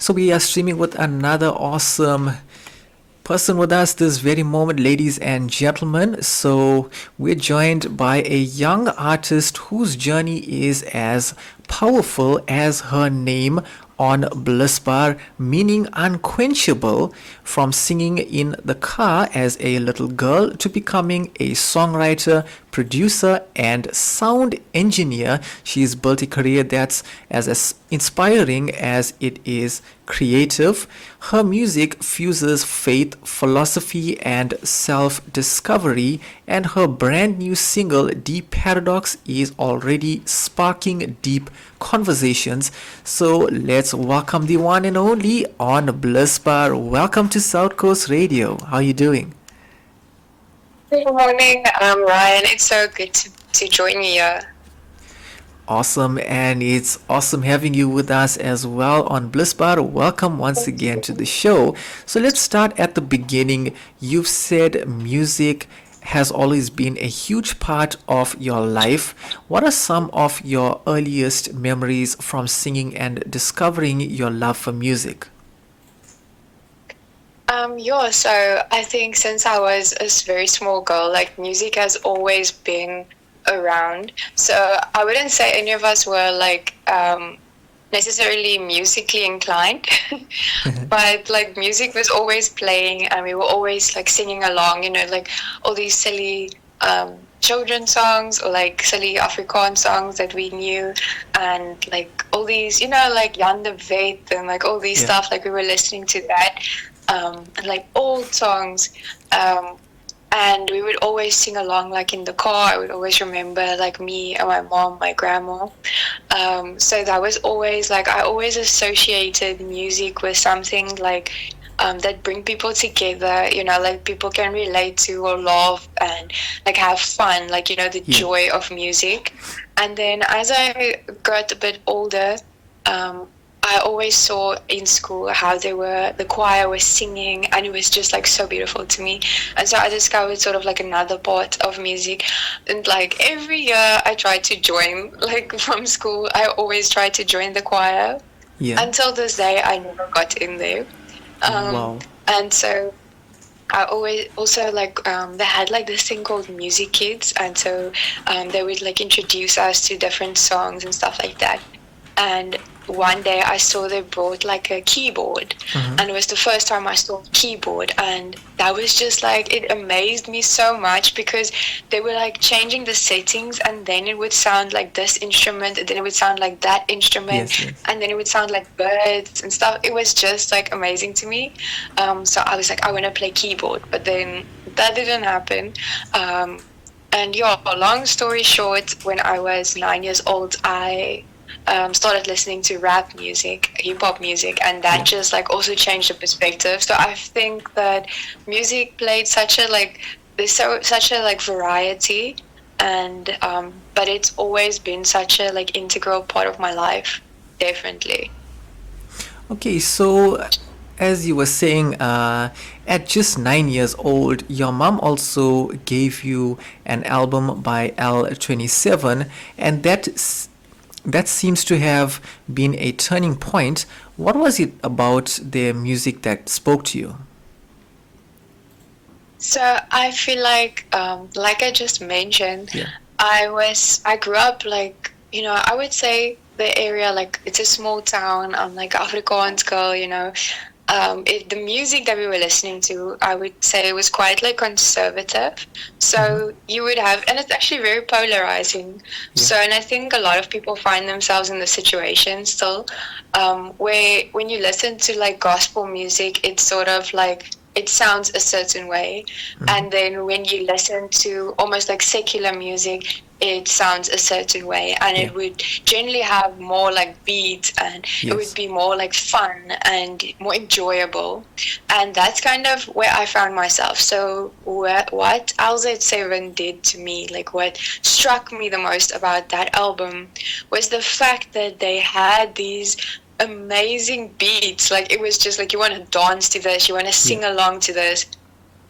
So we are streaming with another awesome person with us this very moment, ladies and gentlemen. So we're joined by a young artist whose journey is as powerful as her name, Onblusbaar, meaning unquenchable, from singing in the car as a little girl to becoming a songwriter, producer, and sound engineer. She's built a career that's as inspiring as it is creative. Her music fuses faith, philosophy, and self discovery, and her brand new single, Deep Paradox, is already sparking deep conversations. So let's welcome the one and only Onblusbaar. Welcome to South Coast Radio. How are you doing? Good morning, Ryan. It's so good to join you here. Awesome, and it's awesome having you with us as well Onblusbaar. Welcome once Thank again to you. the show. So let's start at the beginning. You've said music has always been a huge part of your life. What are some of your earliest memories from singing and discovering your love for music? Yeah, so I think since I was a very small girl, like music has always been around. So I wouldn't say any of us were like necessarily musically inclined, but like music was always playing and we were always like singing along, like all these silly children songs or like silly Afrikaans songs that we knew, and like all these, like Jan de Vet and like all these Yeah. stuff, like we were listening to that, and like old songs. And we would always sing along, like in the car. I would always remember like me and my mom, my grandma. So that was always like, I always associated music with something like that bring people together, like people can relate to or laugh and like have fun, like, the Yeah. joy of music. And then as I got a bit older, I always saw in school how the choir was singing, and it was just like so beautiful to me. And so I discovered sort of like another part of music. And like every year I tried to join, like from school, I always tried to join the choir. Yeah. Until this day, I never got in there. Wow. And so I always also like they had like this thing called Music Kids, and so they would like introduce us to different songs and stuff like that. And one day I saw they brought like a keyboard, Mhm. and it was the first time I saw a keyboard, and that was just like, it amazed me so much because they were like changing the settings, and then it would sound like this instrument, and then it would sound like that instrument, Yes, yes. and then it would sound like birds and stuff. It was just like amazing to me. So I was like, I want to play keyboard, but then that didn't happen. And yeah, long story short, when I was 9 years old, I started listening to rap music, hip hop music, and that just like also changed the perspective. So I think that music played such a like, such a like variety, and but it's always been such a like integral part of my life, definitely. Okay, so as you were saying, at just 9 years old, your mom also gave you an album by L27, and that seems to have been a turning point. What was it about their music that spoke to you? So I feel like I just mentioned, Yeah. I grew up like, I would say the area, like it's a small town. I'm like Afrikaans girl, the music that we were listening to, I would say it was quite like conservative. So you would have, and it's actually very polarizing. So, and I think a lot of people find themselves in the situation still, where when you listen to like gospel music, it's sort of like, it sounds a certain way. And then when you listen to almost like secular music, it sounds a certain way, and Yeah. it would generally have more like beats, and it Yes. would be more like fun and more enjoyable. And that's kind of where I found myself. So what LZ7 did to me, like what struck me the most about that album, was the fact that they had these amazing beats. Like it was just like, you want to dance to this, you want to sing along to this.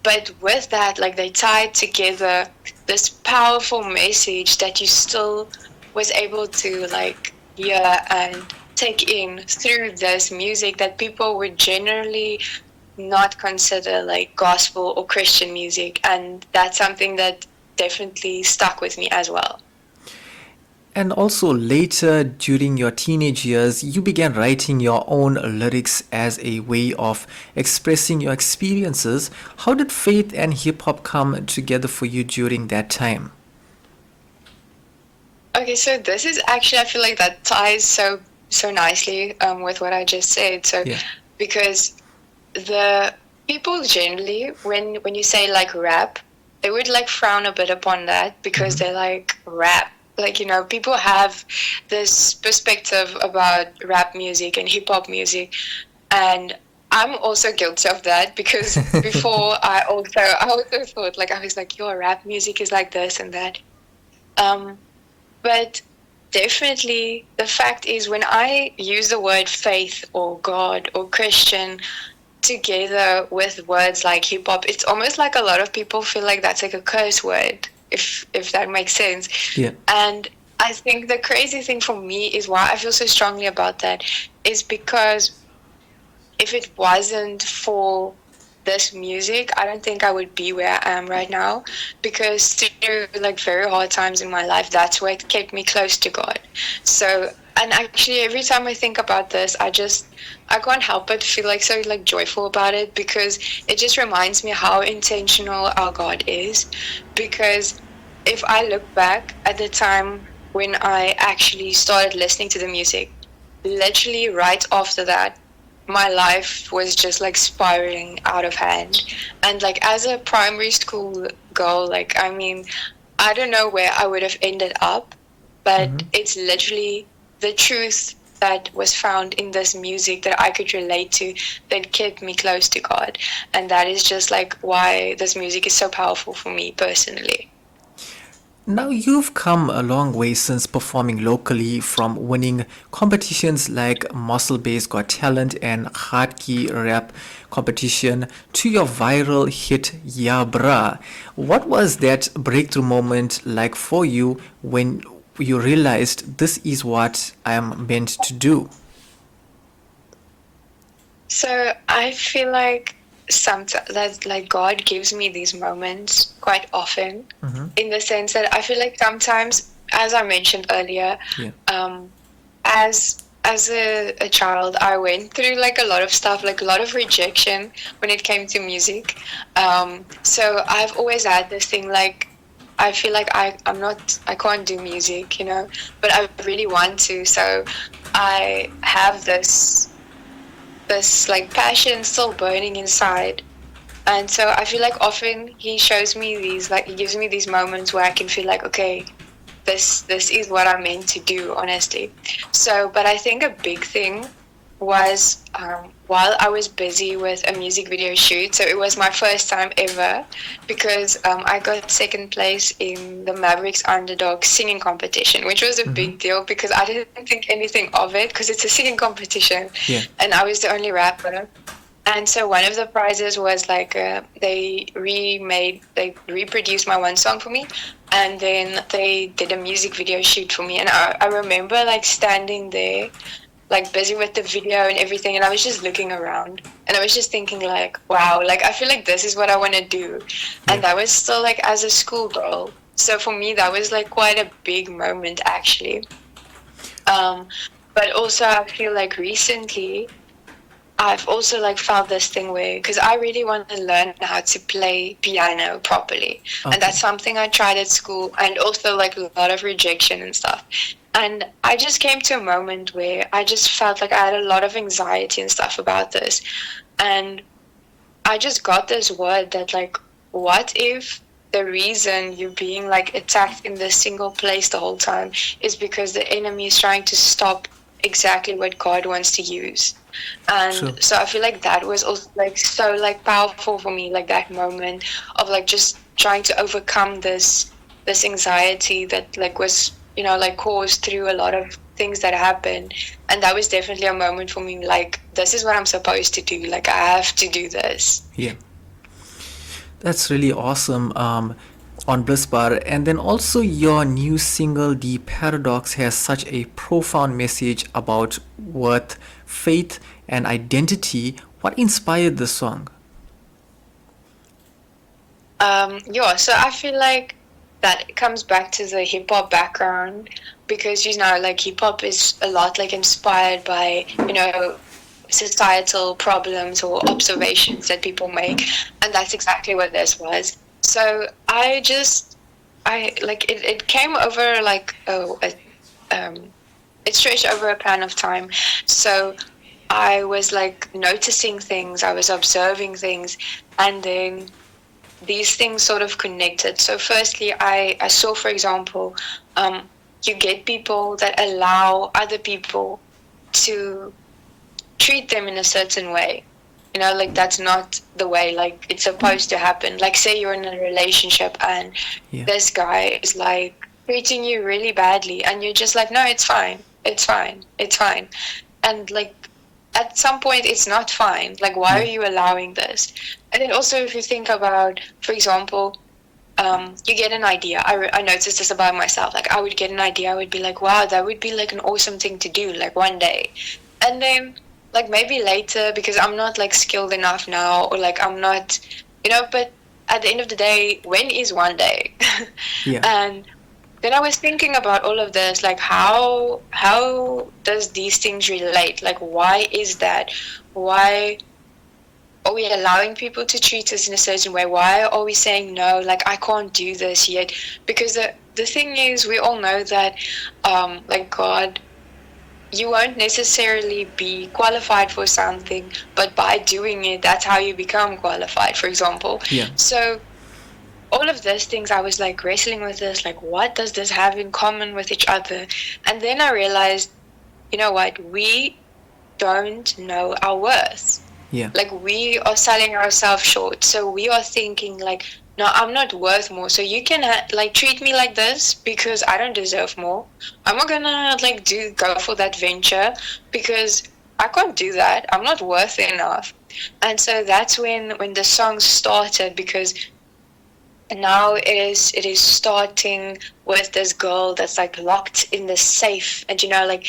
But with that, like they tied together this powerful message that you still was able to like hear and take in through this music that people would generally not consider like gospel or Christian music. And that's something that definitely stuck with me as well. And also later during your teenage years, you began writing your own lyrics as a way of expressing your experiences. How did faith and hip hop come together for you during that time? Okay, so this is actually, I feel like that ties so nicely with what I just said. So Yeah. because the people generally, when you say like rap, they would like frown a bit upon that because they're like rap. Like, you know, people have this perspective about rap music and hip hop music. And I'm also guilty of that because before I also thought like, I was like, your rap music is like this and that. But definitely the fact is when I use the word faith or God or Christian together with words like hip hop, it's almost like a lot of people feel like that's like a curse word, if that makes sense. Yeah. And I think the crazy thing for me is why I feel so strongly about that is because if it wasn't for this music, I don't think I would be where I am right now, because through like very hard times in my life, that's what kept me close to God. So, and actually every time I think about this, I can't help but feel like so like joyful about it, because it just reminds me how intentional our God is. Because if I look back at the time when I actually started listening to the music, literally right after that, my life was just like spiraling out of hand. And like as a primary school girl, like, I mean, I don't know where I would have ended up, but it's literally the truth that was found in this music that I could relate to that kept me close to God. And that is just like why this music is so powerful for me personally. Now you've come a long way since performing locally, from winning competitions like Muscle Bass Got Talent and Hardkey Rap competition to your viral hit Ya Bra. What was that breakthrough moment like for you when you realized this is what I am meant to do? So I feel like sometimes that like God gives me these moments quite often, in the sense that I feel like sometimes, as I mentioned earlier, Yeah. As a child, I went through like a lot of stuff, like a lot of rejection when it came to music. So I've always had this thing like, I feel like I can't do music, you know, but I really want to. So I have this like passion still burning inside. And so I feel like often he shows me these, like, he gives me these moments where I can feel like, okay, this is what I'm meant to do, honestly. So, but I think a big thing was while I was busy with a music video shoot. So it was my first time ever, because I got second place in the Mavericks Underdog singing competition, which was a big deal because I didn't think anything of it because it's a singing competition. Yeah. And I was the only rapper. And so one of the prizes was like they reproduced my one song for me, and then they did a music video shoot for me. And I remember like standing there, like busy with the video and everything, and I was just looking around, and I was just thinking like, wow, like I feel like this is what I want to do. And that was still like as a schoolgirl. So for me, that was like quite a big moment actually. But also I feel like recently I've also like felt this thing where, because I really want to learn how to play piano properly. Okay. And that's something I tried at school, and also like a lot of rejection and stuff. And I just came to a moment where I just felt like I had a lot of anxiety and stuff about this. And I just got this word that like, what if the reason you're being like attacked in this single place the whole time is because the enemy is trying to stop exactly what God wants to use. And True. so I feel like that was also like so like powerful for me, like that moment of like just trying to overcome this anxiety that like was, you know, like caused through a lot of things that happened. And that was definitely a moment for me, like, this is what I'm supposed to do, like I have to do this. Yeah. That's really awesome. Onblusbaar, and then also your new single The Paradox has such a profound message about worth, faith, and identity. What inspired the song? Yeah, so I feel like that comes back to the hip hop background because like hip hop is a lot like inspired by societal problems or observations that people make, and that's exactly what this was. So I like it came over like it stretched over a plan of time. So I was like noticing things, I was observing things, and then these things sort of connected. So firstly, I saw, for example, you get people that allow other people to treat them in a certain way. Like that's not the way like it's supposed to happen. Like say you're in a relationship and Yeah. this guy is like treating you really badly and you're just like, no, it's fine. It's fine. It's fine. And like at some point it's not fine. Like why are you allowing this? And then also if you think about, for example, you get an idea. I noticed this about myself. Like I would get an idea. I would be like, wow, that would be like an awesome thing to do, like one day. And then like maybe later because I'm not like skilled enough now or like I'm not, but at the end of the day, when is one day? Yeah. And then I was thinking about all of this, like how does these things relate? Like why is that? Why are we allowing people to treat us in a certain way? Why are we saying no? Like I can't do this yet? Because the thing is, we all know that like God, you won't necessarily be qualified for something, but by doing it, that's how you become qualified, for example. Yeah. So all of those things, I was like wrestling with this, like what does this have in common with each other? And then I realized, you know what, we don't know our worth. Yeah. Like we are selling ourselves short. So we are thinking like, no, I'm not worth more. So you can like treat me like this because I don't deserve more. I'm not gonna like go for that venture because I can't do that. I'm not worth enough. And so that's when the song started, because now it is starting with this girl that's like locked in the safe and like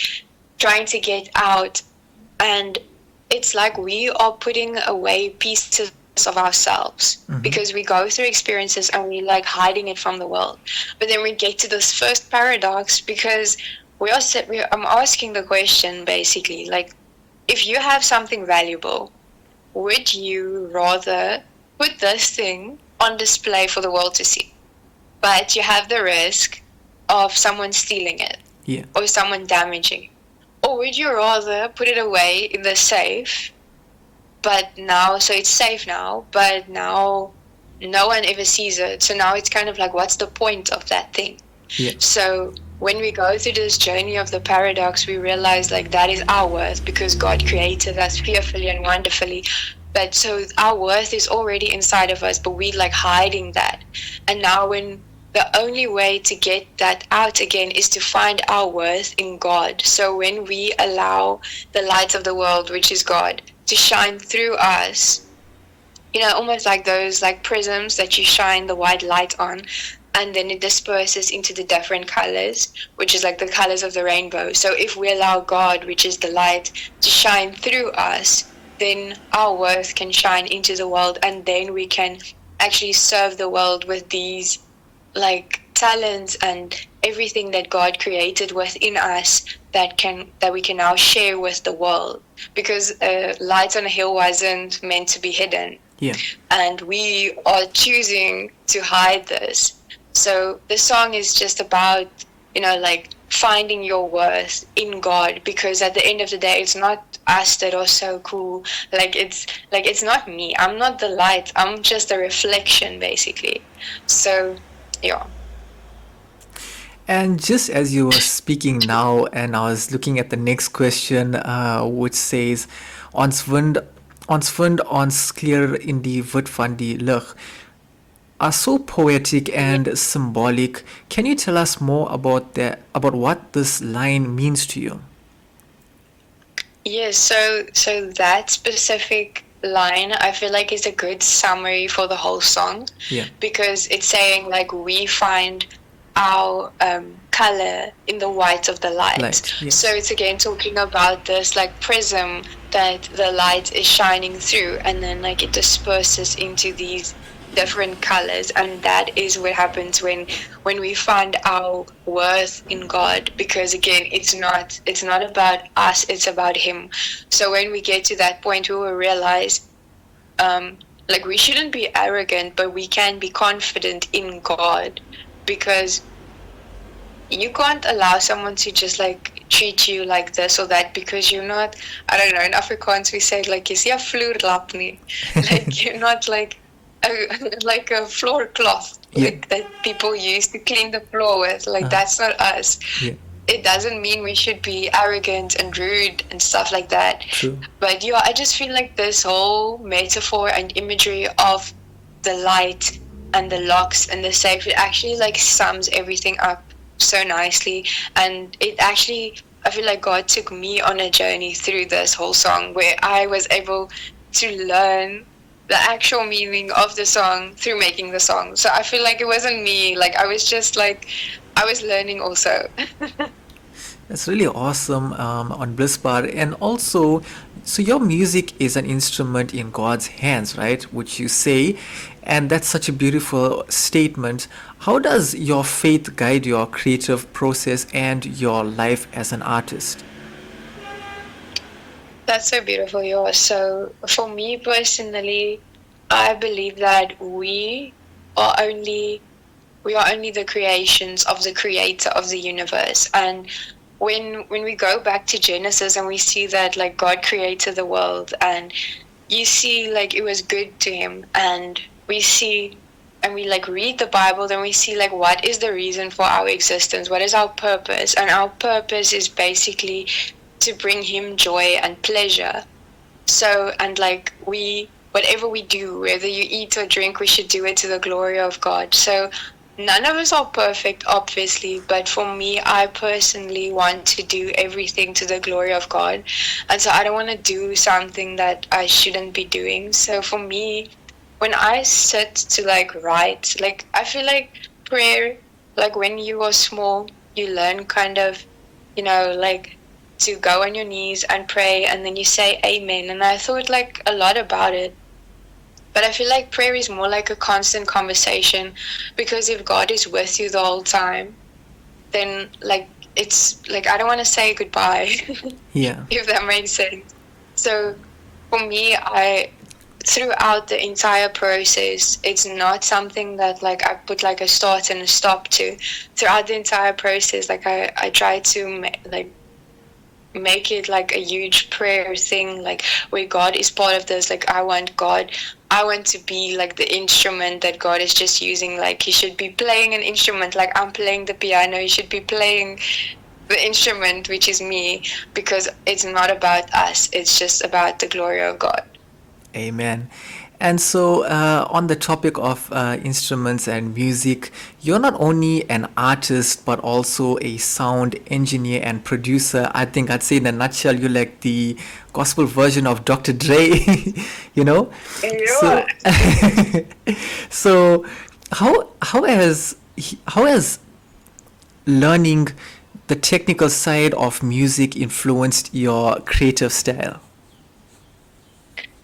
trying to get out. And it's like we are putting away pieces of ourselves because we go through experiences and we like hiding it from the world. But then we get to this first paradox because I'm asking the question basically, like, if you have something valuable, would you rather put this thing on display for the world to see, but you have the risk of someone stealing it or someone damaging it? Or would you rather put it away in the safe, but now, so it's safe now, but now no one ever sees it. So now it's kind of like, what's the point of that thing? Yeah. So when we go through this journey of the paradox, we realize like that is our worth because God created us fearfully and wonderfully. But so our worth is already inside of us, but we like hiding that. And now when the only way to get that out again is to find our worth in God. So when we allow the light of the world, which is God, to shine through us, almost like those like prisms that you shine the white light on, and then it disperses into the different colors, which is like the colors of the rainbow. So if we allow God, which is the light, to shine through us, then our worth can shine into the world, and then we can actually serve the world with these like talents and everything that God created within us that we can now share with the world. Because light on a hill wasn't meant to be hidden. Yeah. And we are choosing to hide this. So the song is just about, like finding your worth in God, because at the end of the day, it's not us that are so cool. It's not me. I'm not the light. I'm just a reflection, basically. So, yeah. And just as you were speaking now, and I was looking at the next question, which says, Ons vind ons kleur in die wit van die lig, are so poetic and symbolic. Can you tell us more about what this line means to you? Yes, so that specific line, I feel like is a good summary for the whole song, Yeah. because it's saying like we find our color in the white of the light. Light, yes. So it's again talking about this like prism that the light is shining through, and then like it disperses into these different colors, and that is what happens when we find our worth in God, because again it's not about us, it's about him. So when we get to that point, we will realize like we shouldn't be arrogant, but we can be confident in God, because you can't allow someone to just like treat you like this or that, because you're not, I don't know, in Afrikaans we say like is a vloerlap nie. Like you're not like a floor cloth, like that people use to clean the floor with. Like that's not us. Yeah. It doesn't mean we should be arrogant and rude and stuff like that. True. But yeah, I just feel like this whole metaphor and imagery of the light and the locks and the safe, it actually like sums everything up so nicely. And it actually, I feel like God took me on a journey through this whole song, where I was able to learn the actual meaning of the song through making the song. So I feel like it wasn't me, like I was just like, I was learning also. That's really awesome, Onblusbaar. And also, so your music is an instrument in God's hands, right? Which you say, and that's such a beautiful statement. How does your faith guide your creative process and your life as an artist? That's so beautiful, yours. So for me personally, I believe that we are only the creations of the creator of the universe. And when we go back to Genesis and we see that like God created the world, and you see like it was good to him, and we see and we like read the Bible, then we see like what is the reason for our existence, what is our purpose, and our purpose is basically to bring him joy and pleasure. So, and like whatever we do, whether you eat or drink, we should do it to the glory of God. So none of us are perfect, obviously, but for me, I personally want to do everything to the glory of God. And so I don't want to do something that I shouldn't be doing. So for me, when I sit to like write, like I feel like prayer, like when you are small, you learn kind of, like to go on your knees and pray, and then you say amen. And I thought like a lot about it. But I feel like prayer is more like a constant conversation, because if God is with you the whole time, then like it's like I don't want to say goodbye. Yeah. If that makes sense. So for me, throughout the entire process, it's not something that like I put like a start and a stop to. Throughout the entire process, like I try to make it like a huge prayer thing, like where God is part of this. Like I want to be like the instrument that God is just using. Like he should be playing an instrument, like I'm playing the piano, he should be playing the instrument, which is me, because it's not about us, it's just about the glory of God. Amen. And so, on the topic of instruments and music, you're not only an artist but also a sound engineer and producer. I think I'd say in a nutshell, you're like the gospel version of Dr. Dre, you know? Yeah. So, how has learning the technical side of music influenced your creative style?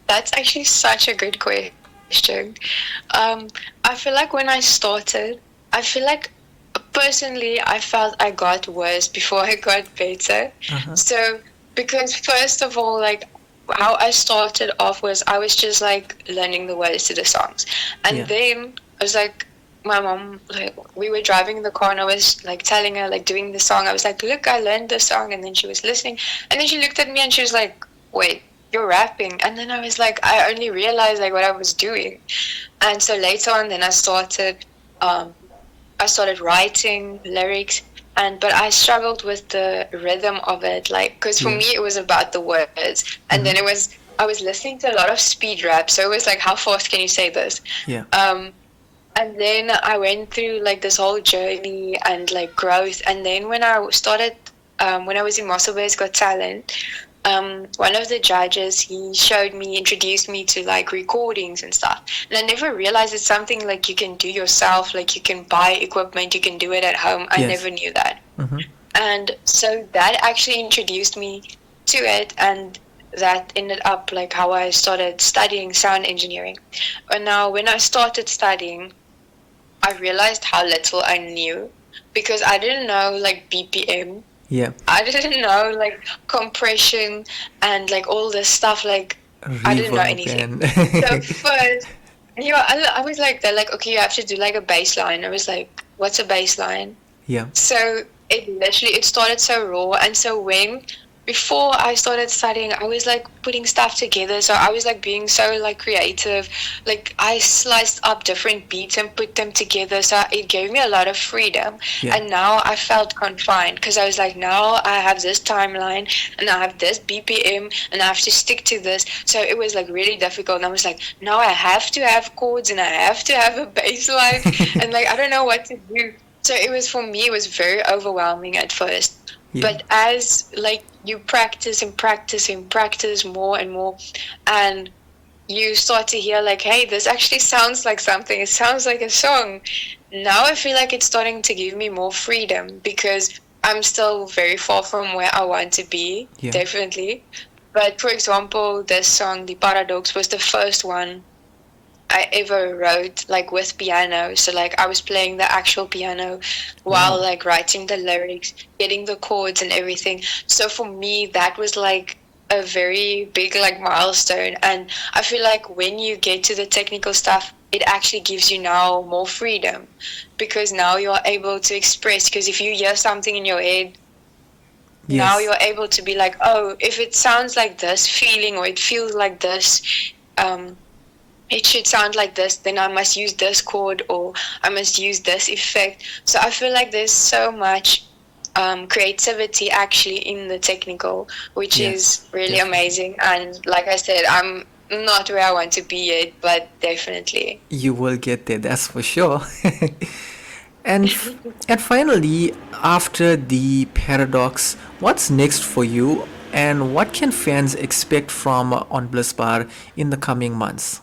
That's actually such a good question. I feel like when I started, I feel like personally, I felt I got worse before I got better. So, because first of all, like how I started off was I was just like learning the words to the songs. And then I was like, my mom, like we were driving in the car and I was like telling her, like doing the song. I was like, look, I learned the song. And then she was listening. And then she looked at me and she was like, wait, you're rapping. And then I was like, I only realized like what I was doing. And so later on, then I started writing lyrics, but I struggled with the rhythm of it, like, because for me it was about the words, and then I was listening to a lot of speed rap, so it was like, how fast can you say this? And then I went through like this whole journey and like growth, and then when I started when I was in Onblusbaar's Got Talent, one of the judges, he introduced me to like recordings and stuff. And I never realized it's something like you can do yourself, like you can buy equipment, you can do it at home. I never knew that. And so that actually introduced me to it, and that ended up like how I started studying sound engineering. And now when I started studying, I realized how little I knew, because I didn't know like BPM. Yeah. I didn't know like compression and like all this stuff. Like I didn't know anything. So first, I was like, they're like, okay, you have to do like a bass line. I was like, what's a bass line? Yeah. So it started so raw. And so before I started studying, I was like putting stuff together. So I was like being so like creative. Like I sliced up different beats and put them together. So it gave me a lot of freedom. Yeah. And now I felt confined, because I was like, now I have this timeline and I have this BPM and I have to stick to this. So it was like really difficult. And I was like, now I have to have chords and I have to have a bass line. And like, I don't know what to do. So for me, it was very overwhelming at first. Yeah. But as like you practice and practice and practice more and more, and you start to hear like, hey, this actually sounds like something. It sounds like a song. Now I feel like it's starting to give me more freedom, because I'm still very far from where I want to be, definitely. But for example, this song, the Paradoks, was the first one I ever wrote like with piano. So like I was playing the actual piano while like writing the lyrics, getting the chords and everything. So for me, that was like a very big like milestone. And I feel like when you get to the technical stuff, it actually gives you now more freedom, because now you're able to express. Because if you hear something in your head, now you're able to be like, oh, if it sounds like this feeling, or it feels like this, it should sound like this, then I must use this chord, or I must use this effect. So I feel like there's so much creativity actually in the technical, which is really amazing. And like I said, I'm not where I want to be yet, but definitely. You will get there, that's for sure. And finally, after the Paradoks, what's next for you, and what can fans expect from Onblusbaar in the coming months?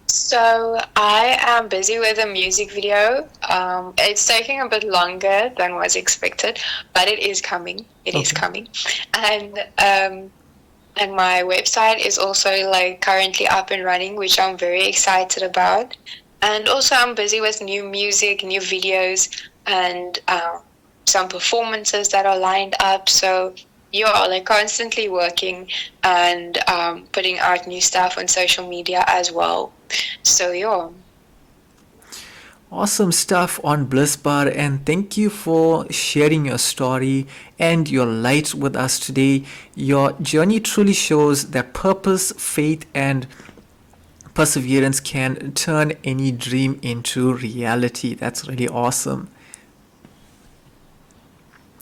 So I am busy with a music video. It's taking a bit longer than was expected, but it is coming. It is coming. And my website is also like currently up and running, which I'm very excited about. And also I'm busy with new music, new videos, and some performances that are lined up. So like constantly working and putting out new stuff on social media as well. So Awesome stuff Onblusbaar, and thank you for sharing your story and your light with us today. Your journey truly shows that purpose, faith, and perseverance can turn any dream into reality. That's really awesome.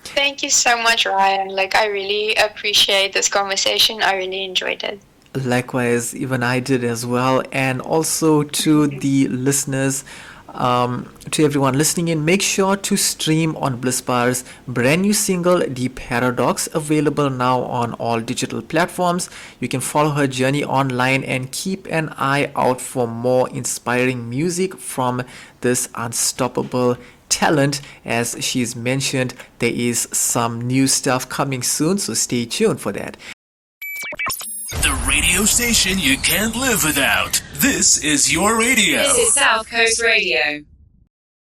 Thank you so much, Ryan. Like, I really appreciate this conversation. I really enjoyed it. Likewise, even I did as well. And also to the listeners, to everyone listening in, make sure to stream Onblusbaar's brand new single, The Paradoks, available now on all digital platforms. You can follow her journey online and keep an eye out for more inspiring music from this unstoppable talent. As she's mentioned, there is some new stuff coming soon, so stay tuned for that. The radio station you can't live without. This is your radio. This is South Coast Radio.